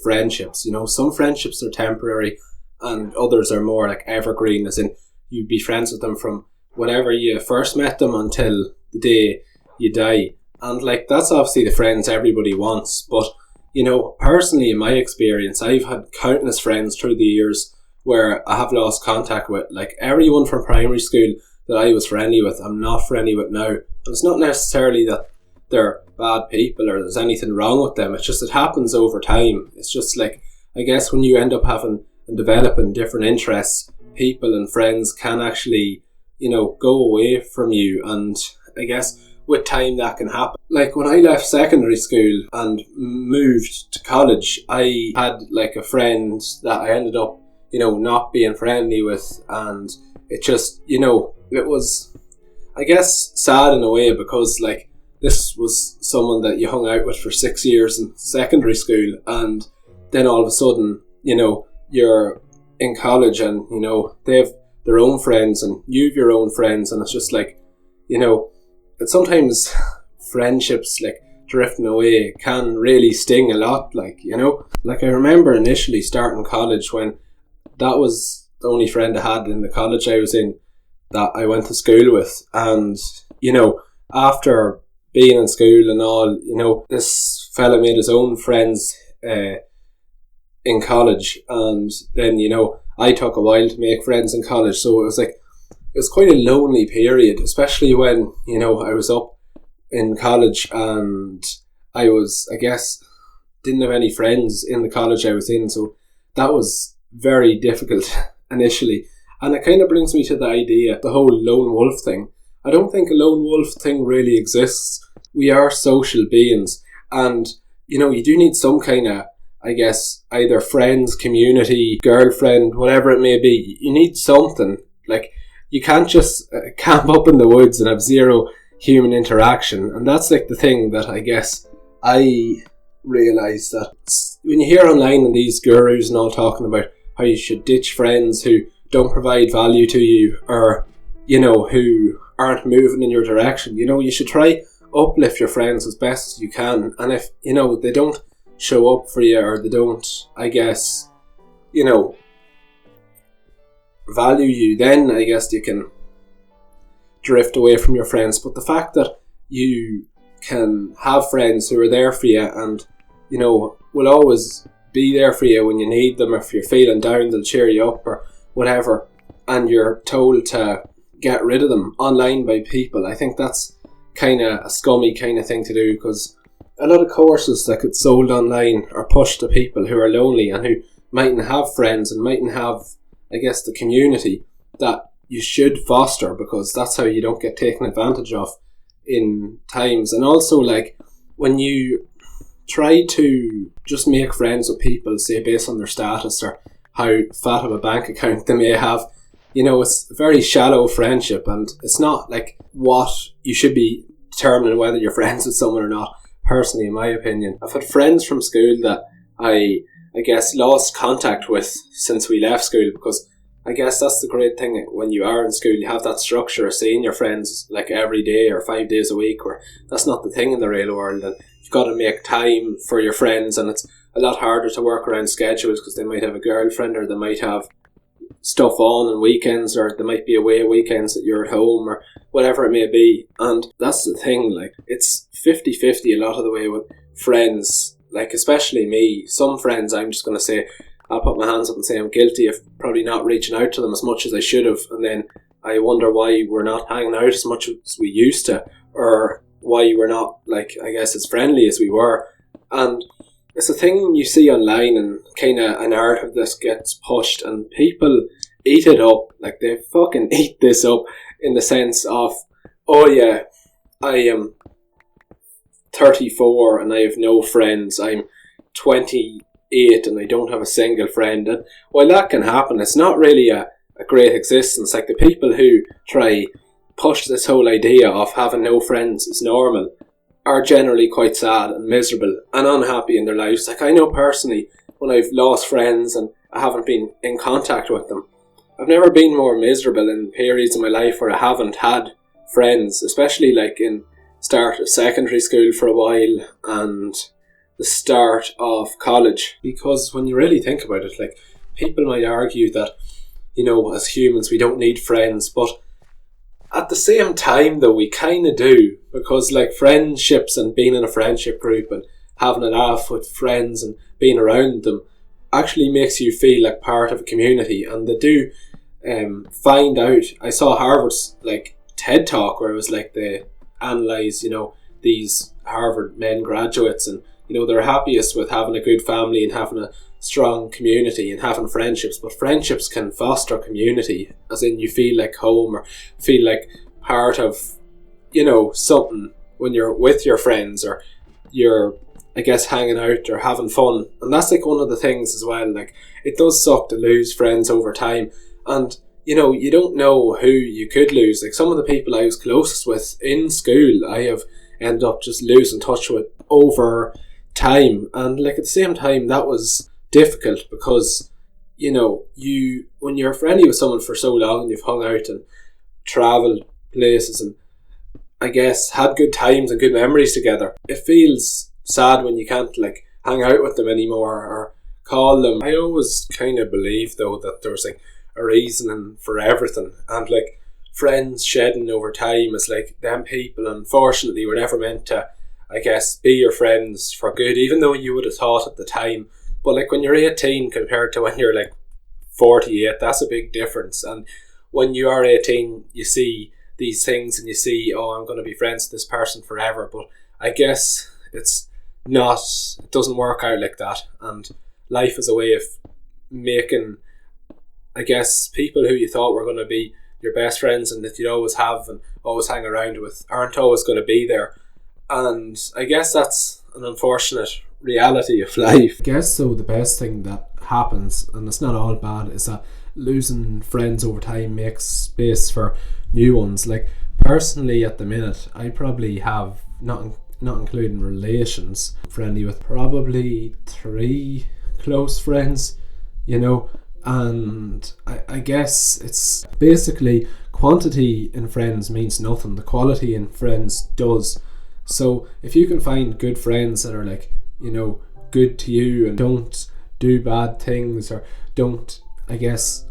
friendships. You know, some friendships are temporary and others are more like evergreen, as in you'd be friends with them from whenever you first met them until the day you die. And like, that's obviously the friends everybody wants. But, you know, personally in my experience, I've had countless friends through the years where I have lost contact with. Like, everyone from primary school that I was friendly with, I'm not friendly with now. And it's not necessarily that they're bad people or there's anything wrong with them. It's just, it happens over time. It's just like, I guess when you end up having and developing different interests, people and friends can actually, you know, go away from you. And I guess with time that can happen. Like, when I left secondary school and moved to college, I had like a friend that I ended up, you know, not being friendly with. And it just, you know, it was, I guess, sad in a way, because like, this was someone that you hung out with for 6 years in secondary school, and then all of a sudden, you know, you're in college and, you know, they have their own friends and you have your own friends, and it's just like, you know, it's sometimes friendships like drifting away can really sting a lot, like, you know. Like, I remember initially starting college when that was the only friend I had in the college I was in that I went to school with, and, you know, after being in school and all, you know, this fella made his own friends in college, and then, you know, I took a while to make friends in college, so it was like, it was quite a lonely period, especially when, you know, I was up in college and I was, I guess, didn't have any friends in the college I was in, so that was very difficult initially. And it kind of brings me to the idea, the whole lone wolf thing. I don't think a lone wolf thing really exists. We are social beings, and, you know, you do need some kind of, I guess, either friends, community, girlfriend, whatever it may be. You need something. Like, you can't just camp up in the woods and have zero human interaction. And that's like the thing that I guess I realise, that when you hear online and these gurus and all talking about how you should ditch friends who don't provide value to you, or, you know, who aren't moving in your direction, you know, you should try uplift your friends as best as you can. And if, you know, they don't show up for you, or they don't, I guess, you know, value you, then I guess you can drift away from your friends. But the fact that you can have friends who are there for you and, you know, will always be there for you when you need them, if you're feeling down they'll cheer you up or whatever, and you're told to get rid of them online by people, I think that's kind of a scummy kind of thing to do, because a lot of courses that get sold online are pushed to people who are lonely and who mightn't have friends and mightn't have, I guess, the community that you should foster, because that's how you don't get taken advantage of in times. And also, like, when you try to just make friends with people, say based on their status or how fat of a bank account they may have, you know, it's a very shallow friendship, and it's not like what you should be determining whether you're friends with someone or not. Personally, in my opinion, I've had friends from school that I guess lost contact with since we left school, because I guess that's the great thing when you are in school, you have that structure of seeing your friends like every day or 5 days a week, where that's not the thing in the real world, and you've got to make time for your friends, and it's a lot harder to work around schedules because they might have a girlfriend, or they might have stuff on weekends, or they might be away weekends that you're at home, or whatever it may be. And that's the thing, like, it's 50-50 a lot of the way with friends. Like, especially me, some friends I'm just going to say, I'll put my hands up and say I'm guilty of probably not reaching out to them as much as I should have, and then I wonder why we're not hanging out as much as we used to, or why we're not, like, I guess, as friendly as we were. And it's a thing you see online, and kind of a narrative that gets pushed, and people eat it up. Like, they fucking eat this up, in the sense of, oh yeah, I am 34 and I have no friends, I'm 28 and I don't have a single friend. And while that can happen, it's not really a great existence. Like, the people who try push this whole idea of having no friends is normal are generally quite sad and miserable and unhappy in their lives. Like, I know personally, when I've lost friends and I haven't been in contact with them, I've never been more miserable in periods of my life where I haven't had friends, especially like in start of secondary school for a while, and the start of college. Because when you really think about it, like, people might argue that, as humans we don't need friends, but at the same time though we kind of do, because like friendships and being in a friendship group and having a laugh with friends and being around them actually makes you feel like part of a community. And they do find out, I saw Harvard's like TED talk where it was like they analyse these Harvard men graduates, and they're happiest with having a good family and having a strong community and having friendships. But friendships can foster community, as in you feel like home or feel like part of something when you're with your friends, or you're, I guess, hanging out or having fun. And that's like one of the things as well, like it does suck to lose friends over time. And you don't know who you could lose. Like some of the people I was closest with in school, I have ended up just losing touch with over time. And like at the same time, that was difficult because when you're friendly with someone for so long and you've hung out and travelled places and I guess had good times and good memories together, it feels sad when you can't like hang out with them anymore or call them. I always kind of believe though that there's like a reason for everything, and like friends shedding over time is like them people unfortunately were never meant to, I guess, be your friends for good, even though you would have thought at the time. But like when you're 18 compared to when you're like 48, that's a big difference. And when you are 18 you see these things and you see, oh, I'm going to be friends with this person forever. But I guess it doesn't work out like that. And life is a way of making, I guess, people who you thought were going to be your best friends and that you'd always have and always hang around with aren't always going to be there. And I guess that's an unfortunate reality of life. I guess so the best thing that happens, and it's not all bad, is that losing friends over time makes space for new ones. Like personally at the minute I probably have, not including relations, friendly with probably 3 close friends, and I guess it's basically quantity in friends means nothing, the quality in friends does. So if you can find good friends that are like good to you and don't do bad things or don't, I guess,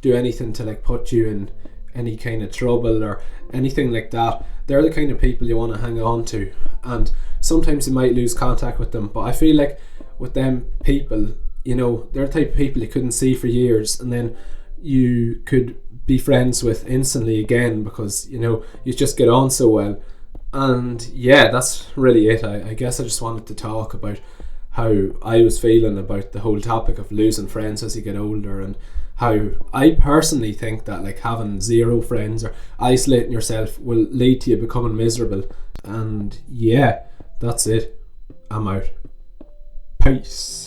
do anything to like put you in any kind of trouble or anything like that, they're the kind of people you want to hang on to. And sometimes you might lose contact with them, but I feel like with them people, they're the type of people you couldn't see for years and then you could be friends with instantly again because you just get on so well. And yeah, that's really it. I guess I just wanted to talk about how I was feeling about the whole topic of losing friends as you get older, and how I personally think that like having 0 friends or isolating yourself will lead to you becoming miserable. And yeah, that's it. I'm out. Peace.